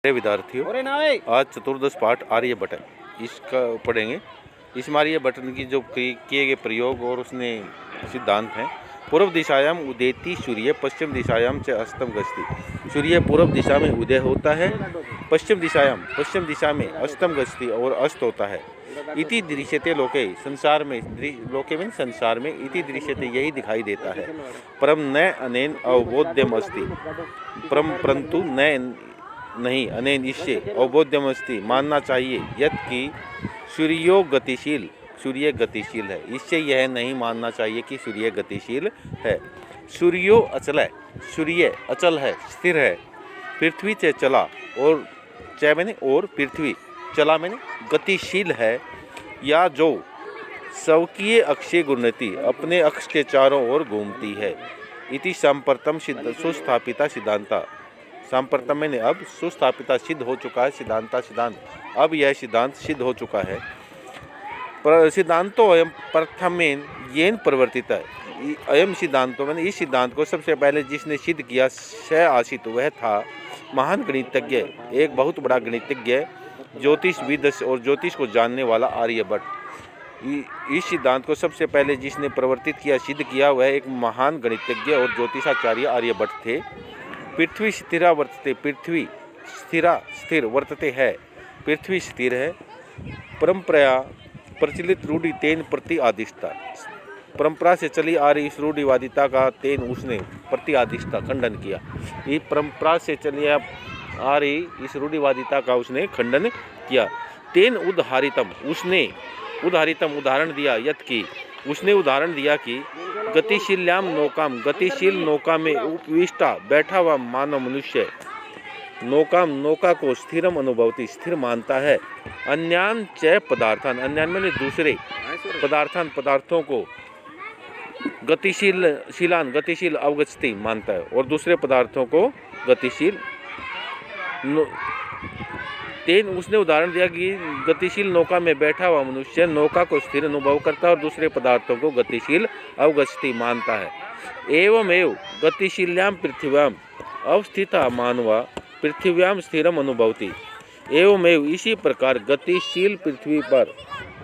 विद्यार्थियों, आज चतुर्दश पाठ आर्यभट्ट इसका पढ़ेंगे। इसमें आर्यभट्ट की जो किए गए प्रयोग और उसने सिद्धांत हैं। पूर्व दिशायाम उदेति सूर्य, पश्चिम दिशायाम च अस्तम गच्छति। सूर्य पूर्व दिशा में उदय होता है, पश्चिम दिशा में अस्तम गच्छति और अस्त होता है। इति दृश्यते लोके, संसार में, लोके में संसार में, इति दृश्यते यही दिखाई देता है। परम न अनेन अवबोध्यम अस्ति, परंतु न नहीं अनेन इससे अवबोध्यमस्ति मानना चाहिए। यत् कि सूर्य गतिशील है, इससे यह नहीं मानना चाहिए कि सूर्य गतिशील है। सूर्यो अचल है, सूर्य अचल है, स्थिर है। पृथ्वी से चला, और च मैंने और पृथ्वी चला मैंने गतिशील है, या जो स्वकीय अक्षीय गुणति अपने अक्ष के चारों ओर घूमती है। इति सांप्रतम सुस्थापिता सिद्धांता, सांप्रतम मैंने अब सुस्थापिता सिद्ध हो चुका है, सिद्धांत अब यह सिद्धांत सिद्ध हो चुका है। सिद्धांतो अयम प्रथमेन येन प्रवर्तित है। अयम सिद्धांतों मैंने इस सिद्धांत को सबसे पहले जिसने सिद्ध किया स आसित, वह था महान गणितज्ञ, एक बहुत बड़ा गणितज्ञ, ज्योतिषविद और ज्योतिष को जानने वाला आर्यभट्ट। इस सिद्धांत को सबसे पहले जिसने प्रवर्तित किया, सिद्ध किया, वह एक महान गणितज्ञ और ज्योतिषाचार्य आर्यभट्ट थे। पृथ्वी स्थिरा वर्तते, पृथ्वी स्थिर वर्तते है, पृथ्वी स्थिर है। परंपरा प्रचलित रूढ़ि तेन प्रति आदिष्टा, परंपरा से चली आ रही इस रूढ़िवादिता का तेन उसने प्रति आदिष्टा खंडन किया। ये परंपरा से चली आ रही इस रूढ़िवादिता का उसने खंडन किया। तेन उदाहरितम, उसने उदाहरितम उदाहरण दिया, यत् कि उसने उदाहरण दिया कि गतिशील्याम नौकाम, गतिशील नौका में उपविष्टा बैठा हुआ मानव मनुष्य नौका को स्थिरम अनुभवती, स्थिर मानता है। अन्यान च पदार्थान, अन्यान में दूसरे पदार्थों को गतिशील अवगछति मानता है, और दूसरे पदार्थों को गतिशील। तेन उसने उदाहरण दिया कि गतिशील नौका में बैठा हुआ मनुष्य नौका को स्थिर अनुभव करता है और दूसरे पदार्थों को गतिशील अवगछति मानता है। एवमेव गतिशील्याम पृथ्व्याम अवस्थिता मानवा पृथ्व्याम स्थिरम अनुभवती। एवमेव इसी प्रकार गतिशील पृथ्वी पर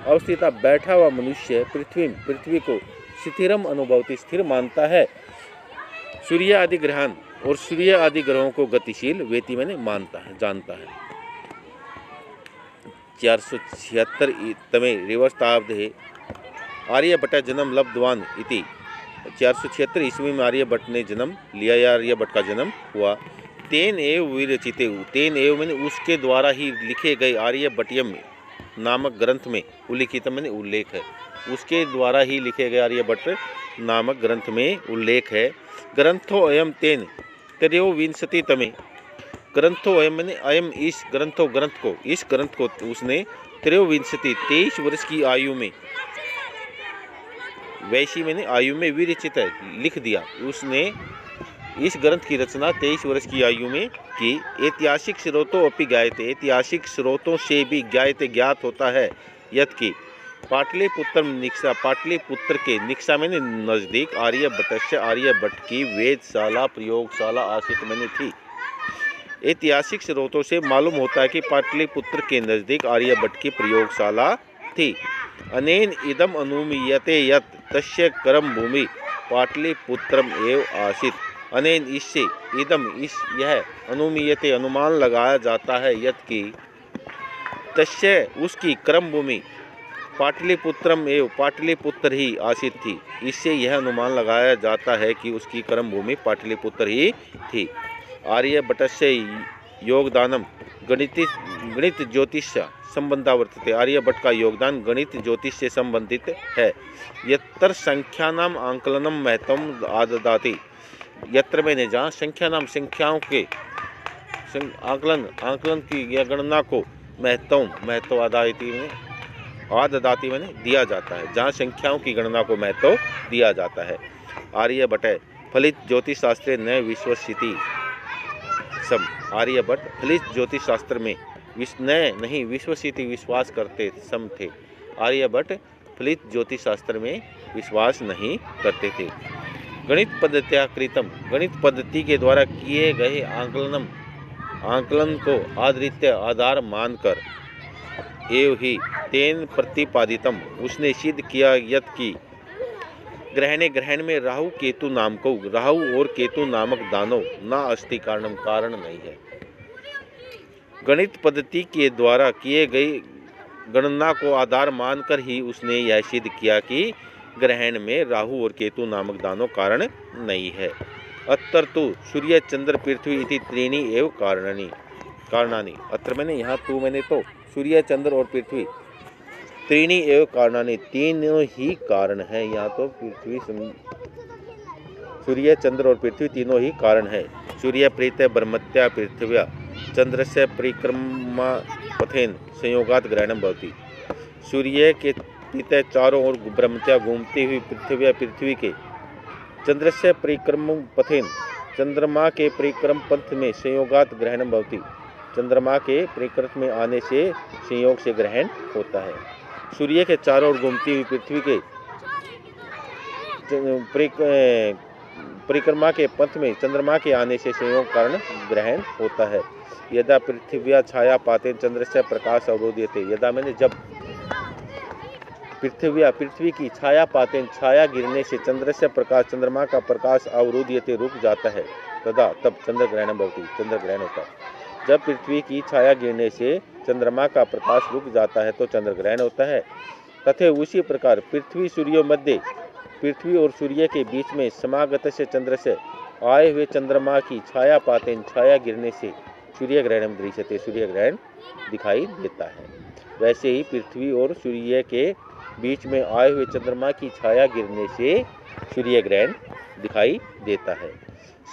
अवस्थिता बैठा हुआ मनुष्य पृथ्वी को स्थिरम अनुभवती, स्थिर मानता है। सूर्य आदि ग्रहान और सूर्य आदि ग्रहों को गतिशील वेति मैंने मानता है, जानता है। 476 रेवस्ताब्दे आर्यभट्ट जन्म लब्धवान इति, 476 ईस्वी में आर्यभट्ट ने जन्म लिया, या आर्यभट्ट का जन्म हुआ। तेन एव विरचिते, तेन एव मैंने उसके द्वारा ही लिखे गए आर्यभट्टियम नामक ग्रंथ में उल्लिखित मैंने उल्लेख है, उसके द्वारा ही लिखे गए आर्यभट्ट नामक ग्रंथ में उल्लेख है। ग्रंथो अयम तेन त्रयोविंशतितमे, ग्रंथो अयम मैंने अयम इस ग्रंथ को उसने 23 वर्ष की आयु में, वैसी मैंने आयु में विरचित है, लिख दिया। उसने इस ग्रंथ की रचना 23 वर्ष की आयु में की। ऐतिहासिक स्रोतों अपि ज्ञायते, ऐतिहासिक स्रोतों से भी ज्ञात होता है। यत् कि पाटलिपुत्र निक्सा, पाटलिपुत्र के निक्सा में नजदीक आर्यभट्ट की वेदशाला प्रयोगशाला आसित मैंने थी। ऐतिहासिक स्रोतों से मालूम होता है कि पाटलिपुत्र के नजदीक आर्यभट्ट की प्रयोगशाला थी। अनेन इदम अनुमीयते यत् तस्य कर्म भूमि पाटलिपुत्रम एव आसित। अनेन इससे यह अनुमीयते अनुमान लगाया जाता है, यत् कि तस्य उसकी कर्म भूमि पाटलिपुत्रम एव पाटलिपुत्र ही आसित थी। इससे यह अनुमान लगाया जाता है कि उसकी कर्म भूमि पाटलिपुत्र ही थी। आर्यभट्टस्य योगदानम गणित ज्योतिष संबंधा वर्तते, आर्यभट्ट का योगदान गणित ज्योतिष से संबंधित है। यत्र संख्यानाम आंकलनम महत्वम आददाति, यत्र मैंने जहाँ संख्याओं के आंकलन की गणना को महत्व आददाति मैंने दिया जाता है, जहाँ संख्याओं की गणना को महत्व दिया जाता है। आर्यभट्ट फलित ज्योतिष शास्त्र न विश्वसिति सम, आर्यभट्ट फलित ज्योतिष शास्त्र में नहीं विश्वसिति विश्वास करते सम थे। आर्यभट्ट फलित ज्योतिष शास्त्र में विश्वास नहीं करते थे। गणित पद्धत्या कृतम, गणित पद्धति के द्वारा किए गए आंकलन को अद्वितीय आधार मानकर एव ही तेन प्रतिपादितम उसने सिद्ध किया यत् कि ग्रहण में राहु केतु नाम को राहु और केतु नामक दानव न अस्ति कारणम कारण नहीं है। गणित पद्धति के द्वारा किए गई गणना को आधार मानकर ही उसने यह सिद्ध किया कि ग्रहण में राहु और केतु नामक दानव कारण नहीं है। अत्र तो सूर्य चंद्र पृथ्वी इति त्रीणि एव कारणानि अत्र मैंने यहाँ तू मैंने तो सूर्य चंद्र और पृथ्वी त्रीणि एव कारणानि तीनों ही कारण है। यहाँ तो पृथ्वी सूर्य चंद्र और पृथ्वी तीनों ही कारण है। सूर्य प्रीत्य ब्रह्मत्या पृथिव्या चंद्र से परिक्रमा पथेन संयोगात ग्रहणम भवति। सूर्य के प्रीत्य चारों ओर ब्रह्मत्या घूमती हुई पृथ्वी के चंद्र से परिक्रम पथेन चंद्रमा के परिक्रम पथ में संयोगात ग्रहणम भवति। चंद्रमा के परिक्रम में आने से संयोग से ग्रहण होता है। सूर्य के चारों ओर घूमती हुई पृथ्वी के परिक्रमा के पथ में चंद्रमा के आने से संयोग कारण ग्रहण होता है। यदा पृथ्व्या छाया पाते चंद्र से प्रकाश अवरोधयते। यदा मैंने जब पृथ्वी की छाया पाते छाया गिरने से चंद्र से प्रकाश चंद्रमा का प्रकाश अवरोधयते रुक जाता है तदा तब चंद्र ग्रहण भवति चंद्र ग्रहण होता है। जब पृथ्वी की छाया गिरने से चंद्रमा का प्रकाश रुक जाता है तो चंद्र ग्रहण होता है। तथा उसी प्रकार पृथ्वी सूर्य मध्य पृथ्वी और सूर्य के बीच में समागत से चंद्र से आए हुए चंद्रमा की छाया पाते छाया गिरने से सूर्य ग्रहण दृश्यते सूर्य ग्रहण दिखाई देता है। वैसे ही पृथ्वी और सूर्य के बीच में आए हुए चंद्रमा की छाया गिरने से सूर्य ग्रहण दिखाई देता है।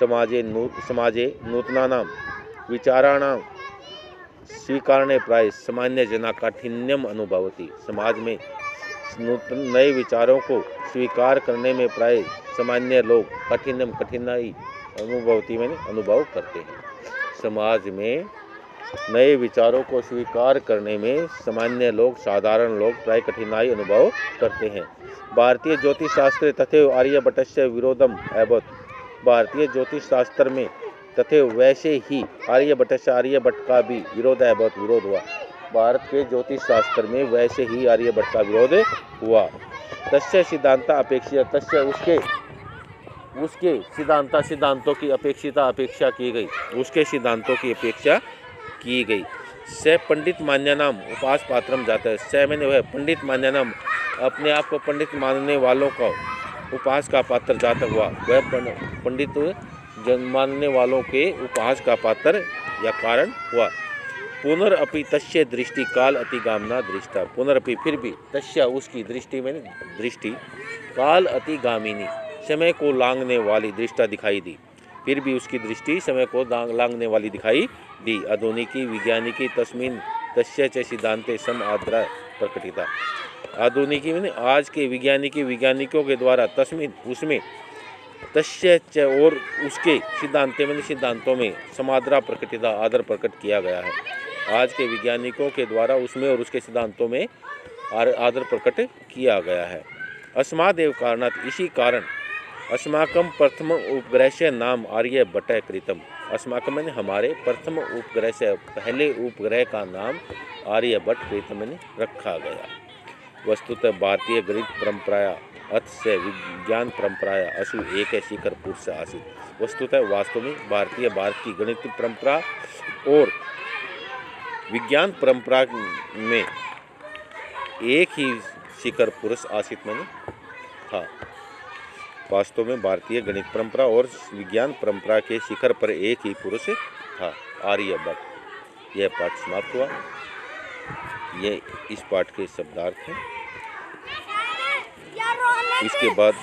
समाजे नूतनानां विचाराणां स्वीकारणे प्राय सामान्य जना काठिन्यम अनुभवती। समाज में नए विचारों को स्वीकार करने में प्राय सामान्य लोग कठिनाई अनुभवती मैंने अनुभव करते हैं। समाज में नए विचारों को स्वीकार करने में सामान्य लोग साधारण लोग प्राय कठिनाई अनुभव करते हैं। भारतीय ज्योतिष शास्त्र तथा आर्यभट्टस्य विरोधम अभवत्। भारतीय ज्योतिष शास्त्र में तथा वैसे ही आर्यभट्ट का भी विरोध हुआ। भारत के ज्योतिष शास्त्र में वैसे ही आर्यभट्ट का विरोध हुआ। तस्य सिद्धांता अपेक्षा तस्य उसके सिद्धांतों की अपेक्षा की गई उसके सिद्धांतों की अपेक्षा की गई। से पंडित मान्य नाम उपास पात्रम जाता है। से मैंने वह पंडित मान्य नाम अपने आप को पंडित मानने वालों का उपास का पात्र जातक हुआ। वह पंडित मानने वालों के उपहास का पात्र या कारण हुआ। पुनरअपि तस्य दृष्टि काल अतिगामना दृष्टा। पुनरअपि फिर भी तस्य उसकी दृष्टि में दृष्टि काल अतिगामिनी समय को लांघने वाली दृष्टा दिखाई दी। फिर भी उसकी दृष्टि समय को लांघने वाली दिखाई दी। आधुनिकी विज्ञानिकी तस्मिन तस्य च सिद्धांते सम आद्रा प्रकटिता। आधुनिकी में आज के विज्ञानिकों के द्वारा तस्मिन उसमें तस्य च और उसके सिद्धांतों में समाद्रा प्रकटिता आदर प्रकट किया गया है। आज के वैज्ञानिकों के द्वारा उसमें और उसके सिद्धांतों में आदर प्रकट किया गया है। अस्मादेव कारणात् इसी कारण अस्माकं प्रथम उपग्रह से नाम आर्यभट्ट कृतम। अस्माकं मैंने हमारे प्रथम उपग्रह से पहले उपग्रह का नाम आर्यभट्ट कृतम मैंने रखा गया। वस्तुतः भारतीय गणित परंपराया अथ से विज्ञान परंपराया असु एक शिखर पुरुष आसित। वस्तुतः वास्तव में भारत की गणित परंपरा और विज्ञान परंपरा में एक ही शिखर पुरुष आसित मैंने था। वास्तव में भारतीय गणित परंपरा और विज्ञान परंपरा के शिखर पर एक ही पुरुष था, आर्यभट्ट। यह पाठ समाप्त हुआ। ये इस पाठ के शब्दार्थ हैं। इसके बाद